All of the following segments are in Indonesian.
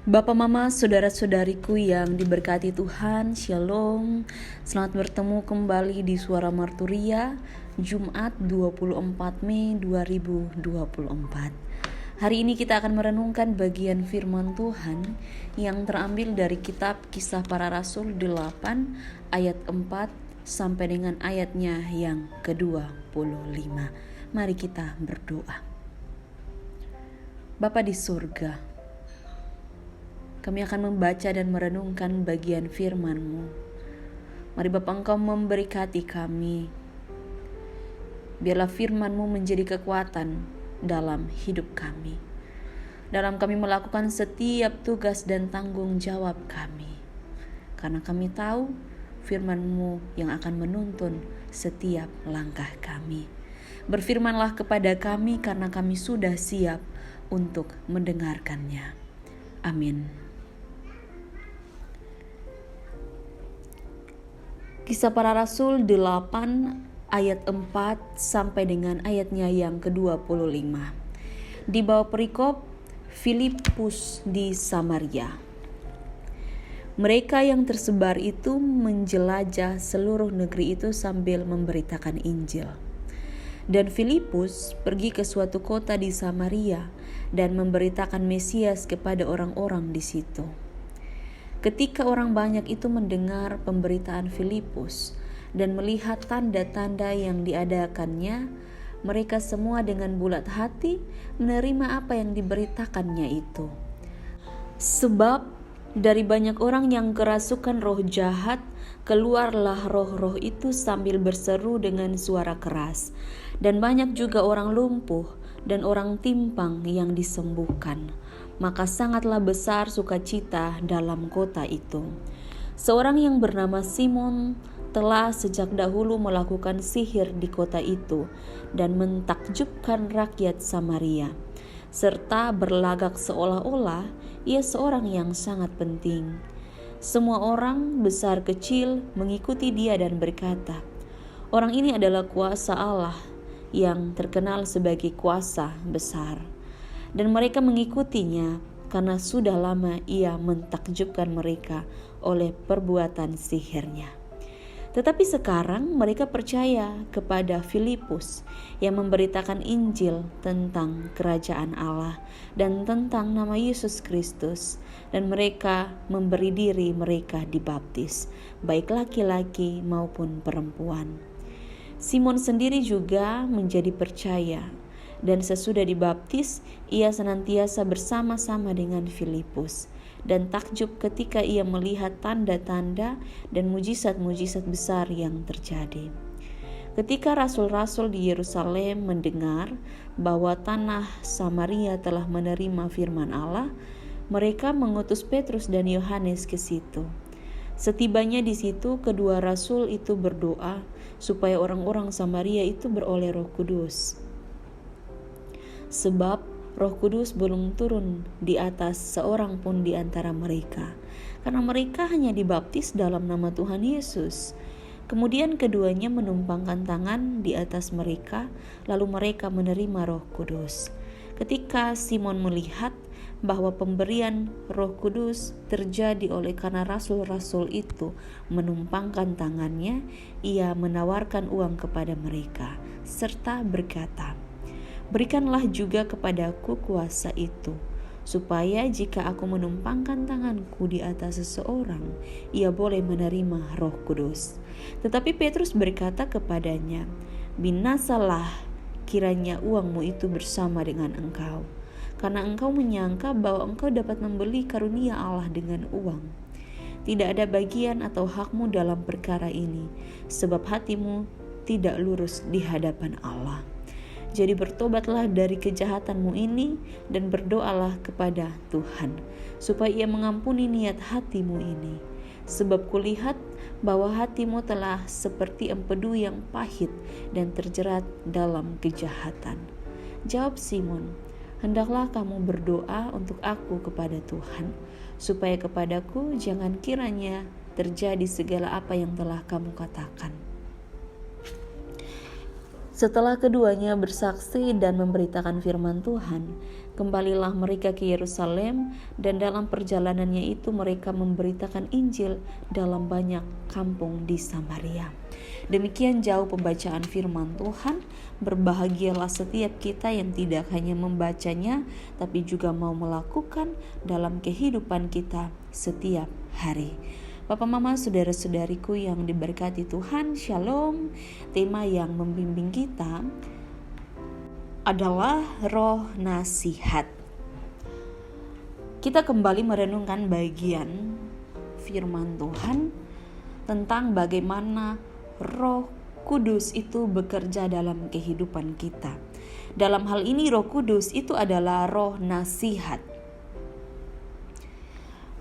Bapak Mama, saudara-saudariku yang diberkati Tuhan, Shalom. Selamat bertemu kembali di Suara Marturia, Jumat 24 Mei 2024. Hari ini kita akan merenungkan bagian firman Tuhan yang terambil dari kitab Kisah Para Rasul 8 ayat 4 sampai dengan ayatnya yang ke-25. Mari kita berdoa. Bapa di surga, kami akan membaca dan merenungkan bagian firman-Mu. Mari Bapa, Engkau memberkati kami. Biarlah firman-Mu menjadi kekuatan dalam hidup kami, dalam kami melakukan setiap tugas dan tanggung jawab kami. Karena kami tahu firman-Mu yang akan menuntun setiap langkah kami. Berfirmanlah kepada kami karena kami sudah siap untuk mendengarkannya. Amin. Kisah Para Rasul 8 ayat 4 sampai dengan ayatnya yang ke-25. Di bawah perikop Filipus di Samaria. Mereka yang tersebar itu menjelajah seluruh negeri itu sambil memberitakan Injil. Dan Filipus pergi ke suatu kota di Samaria dan memberitakan Mesias kepada orang-orang di situ. Ketika orang banyak itu mendengar pemberitaan Filipus dan melihat tanda-tanda yang diadakannya, mereka semua dengan bulat hati menerima apa yang diberitakannya itu. Sebab dari banyak orang yang kerasukan roh jahat, keluarlah roh-roh itu sambil berseru dengan suara keras. Dan banyak juga orang lumpuh dan orang timpang yang disembuhkan. Maka sangatlah besar sukacita dalam kota itu. Seorang yang bernama Simon telah sejak dahulu melakukan sihir di kota itu dan mentakjubkan rakyat Samaria, serta berlagak seolah-olah ia seorang yang sangat penting. Semua orang besar kecil mengikuti dia dan berkata, "Orang ini adalah kuasa Allah yang terkenal sebagai kuasa besar." Dan mereka mengikutinya karena sudah lama ia mentakjubkan mereka oleh perbuatan sihirnya. Tetapi sekarang mereka percaya kepada Filipus yang memberitakan Injil tentang kerajaan Allah dan tentang nama Yesus Kristus, dan mereka memberi diri mereka dibaptis, baik laki-laki maupun perempuan. Simon sendiri juga menjadi percaya, dan sesudah dibaptis ia senantiasa bersama-sama dengan Filipus dan takjub ketika ia melihat tanda-tanda dan mujizat-mujizat besar yang terjadi. Ketika rasul-rasul di Yerusalem mendengar bahwa tanah Samaria telah menerima firman Allah, mereka mengutus Petrus dan Yohanes ke situ. Setibanya di situ, kedua rasul itu berdoa supaya orang-orang Samaria itu beroleh Roh Kudus. Sebab Roh Kudus belum turun di atas seorang pun di antara mereka, karena mereka hanya dibaptis dalam nama Tuhan Yesus. Kemudian keduanya menumpangkan tangan di atas mereka, lalu mereka menerima Roh Kudus. Ketika Simon melihat bahwa pemberian Roh Kudus terjadi oleh karena rasul-rasul itu menumpangkan tangannya, ia menawarkan uang kepada mereka, serta berkata, "Berikanlah juga kepadaku kuasa itu, supaya jika aku menumpangkan tanganku di atas seseorang, ia boleh menerima Roh Kudus." Tetapi Petrus berkata kepadanya, "Binasalah kiranya uangmu itu bersama dengan engkau, karena engkau menyangka bahwa engkau dapat membeli karunia Allah dengan uang. Tidak ada bagian atau hakmu dalam perkara ini, sebab hatimu tidak lurus di hadapan Allah. Jadi bertobatlah dari kejahatanmu ini dan berdoalah kepada Tuhan, supaya ia mengampuni niat hatimu ini. Sebab kulihat bahwa hatimu telah seperti empedu yang pahit dan terjerat dalam kejahatan." Jawab Simon, "Hendaklah kamu berdoa untuk aku kepada Tuhan, supaya kepadaku jangan kiranya terjadi segala apa yang telah kamu katakan." Setelah keduanya bersaksi dan memberitakan firman Tuhan, kembalilah mereka ke Yerusalem, dan dalam perjalanannya itu mereka memberitakan Injil dalam banyak kampung di Samaria. Demikian jauh pembacaan firman Tuhan. Berbahagialah setiap kita yang tidak hanya membacanya, tapi juga mau melakukan dalam kehidupan kita setiap hari. Bapak, Mama, saudara-saudariku yang diberkati Tuhan, Shalom. Tema yang membimbing kita adalah roh nasihat. Kita kembali merenungkan bagian firman Tuhan tentang bagaimana Roh Kudus itu bekerja dalam kehidupan kita. Dalam hal ini Roh Kudus itu adalah roh nasihat.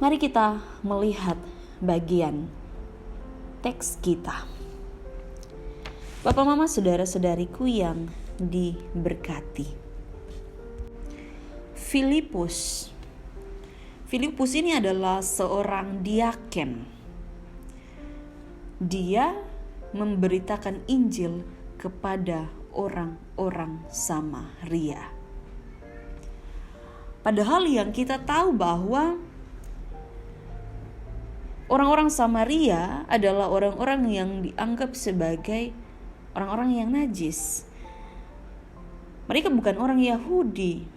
Mari kita melihat bagian teks kita. Bapak, Mama, saudara-saudariku yang diberkati. Filipus ini adalah seorang diaken. Dia memberitakan Injil kepada orang-orang Samaria. Padahal yang kita tahu bahwa orang-orang Samaria adalah orang-orang yang dianggap sebagai orang-orang yang najis. Mereka bukan orang Yahudi.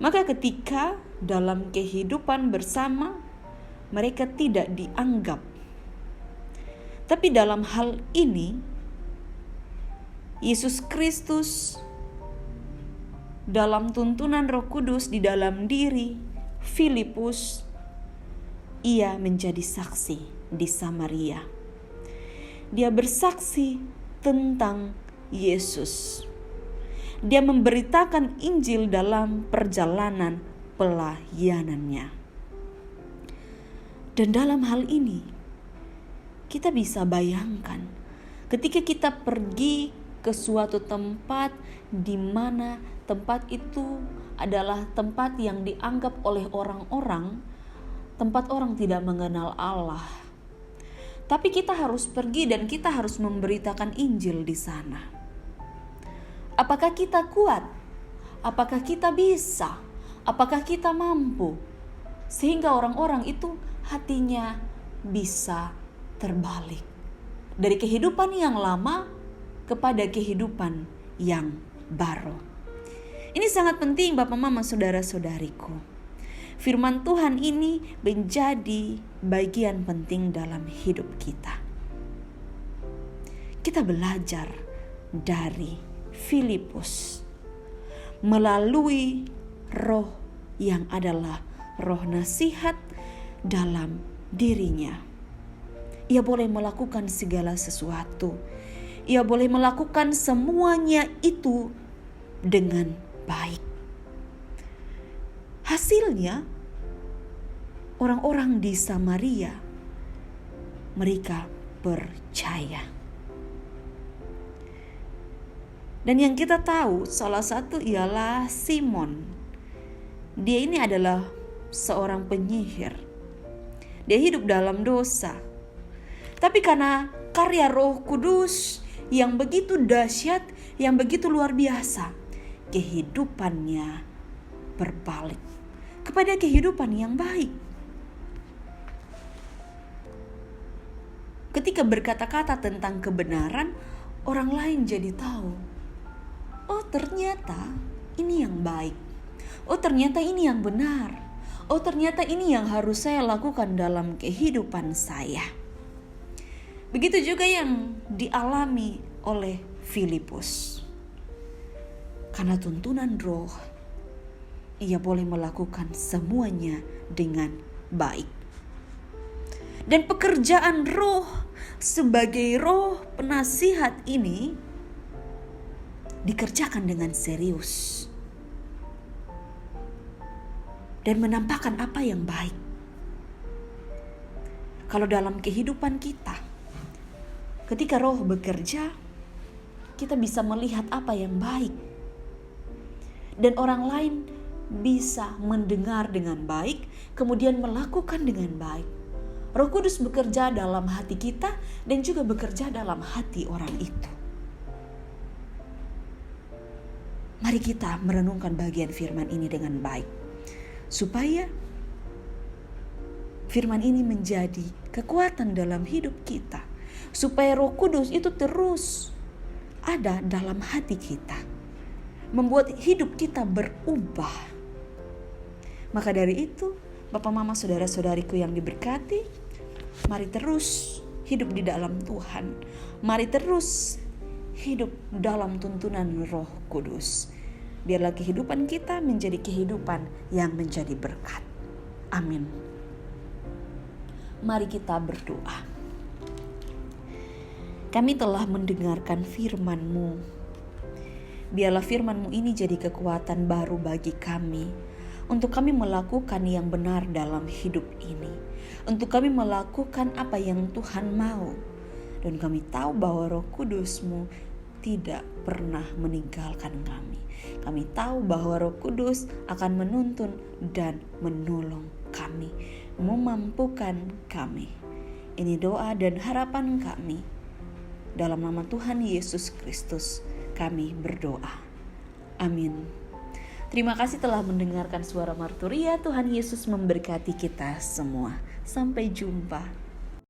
Maka ketika dalam kehidupan bersama, mereka tidak dianggap. Tapi dalam hal ini, Yesus Kristus dalam tuntunan Roh Kudus di dalam diri Filipus, ia menjadi saksi di Samaria. Dia bersaksi tentang Yesus. Dia memberitakan Injil dalam perjalanan pelayanannya. Dan dalam hal ini, kita bisa bayangkan ketika kita pergi ke suatu tempat di mana tempat itu adalah tempat yang dianggap oleh orang-orang tempat orang tidak mengenal Allah. Tapi kita harus pergi dan kita harus memberitakan Injil di sana. Apakah kita kuat? Apakah kita bisa? Apakah kita mampu? Sehingga orang-orang itu hatinya bisa terbalik. Dari kehidupan yang lama kepada kehidupan yang baru. Ini sangat penting Bapak, Mama, saudara-saudariku. Firman Tuhan ini menjadi bagian penting dalam hidup kita. Kita belajar dari Filipus melalui roh yang adalah roh nasihat dalam dirinya. Ia boleh melakukan segala sesuatu. Ia boleh melakukan semuanya itu dengan baik. Hasilnya, orang-orang di Samaria, mereka percaya. Dan yang kita tahu, salah satu ialah Simon. Dia ini adalah seorang penyihir. Dia hidup dalam dosa. Tapi karena karya Roh Kudus yang begitu dahsyat, yang begitu luar biasa, kehidupannya berbalik kepada kehidupan yang baik. Ketika berkata-kata tentang kebenaran, orang lain jadi tahu, oh ternyata ini yang baik. Oh ternyata ini yang benar. Oh ternyata ini yang harus saya lakukan dalam kehidupan saya. Begitu juga yang dialami oleh Filipus. Karena tuntunan roh, ia boleh melakukan semuanya dengan baik. Dan pekerjaan roh sebagai roh penasihat ini dikerjakan dengan serius. Dan menampakkan apa yang baik. Kalau dalam kehidupan kita, ketika roh bekerja, kita bisa melihat apa yang baik. Dan orang lain bisa mendengar dengan baik, kemudian melakukan dengan baik. Roh Kudus bekerja dalam hati kita dan juga bekerja dalam hati orang itu. Mari kita merenungkan bagian firman ini dengan baik, supaya firman ini menjadi kekuatan dalam hidup kita, supaya Roh Kudus itu terus ada dalam hati kita, membuat hidup kita berubah. Maka dari itu, Bapak, Mama, saudara-saudariku yang diberkati, mari terus hidup di dalam Tuhan. Mari terus hidup dalam tuntunan Roh Kudus. Biarlah kehidupan kita menjadi kehidupan yang menjadi berkat. Amin. Mari kita berdoa. Kami telah mendengarkan firman-Mu. Biarlah firman-Mu ini jadi kekuatan baru bagi kami, untuk kami melakukan yang benar dalam hidup ini, untuk kami melakukan apa yang Tuhan mau. Dan kami tahu bahwa Roh Kudus-Mu tidak pernah meninggalkan kami. Kami tahu bahwa Roh Kudus akan menuntun dan menolong kami, memampukan kami. Ini doa dan harapan kami. Dalam nama Tuhan Yesus Kristus kami berdoa. Amin. Terima kasih telah mendengarkan Suara Marturia. Tuhan Yesus memberkati kita semua. Sampai jumpa.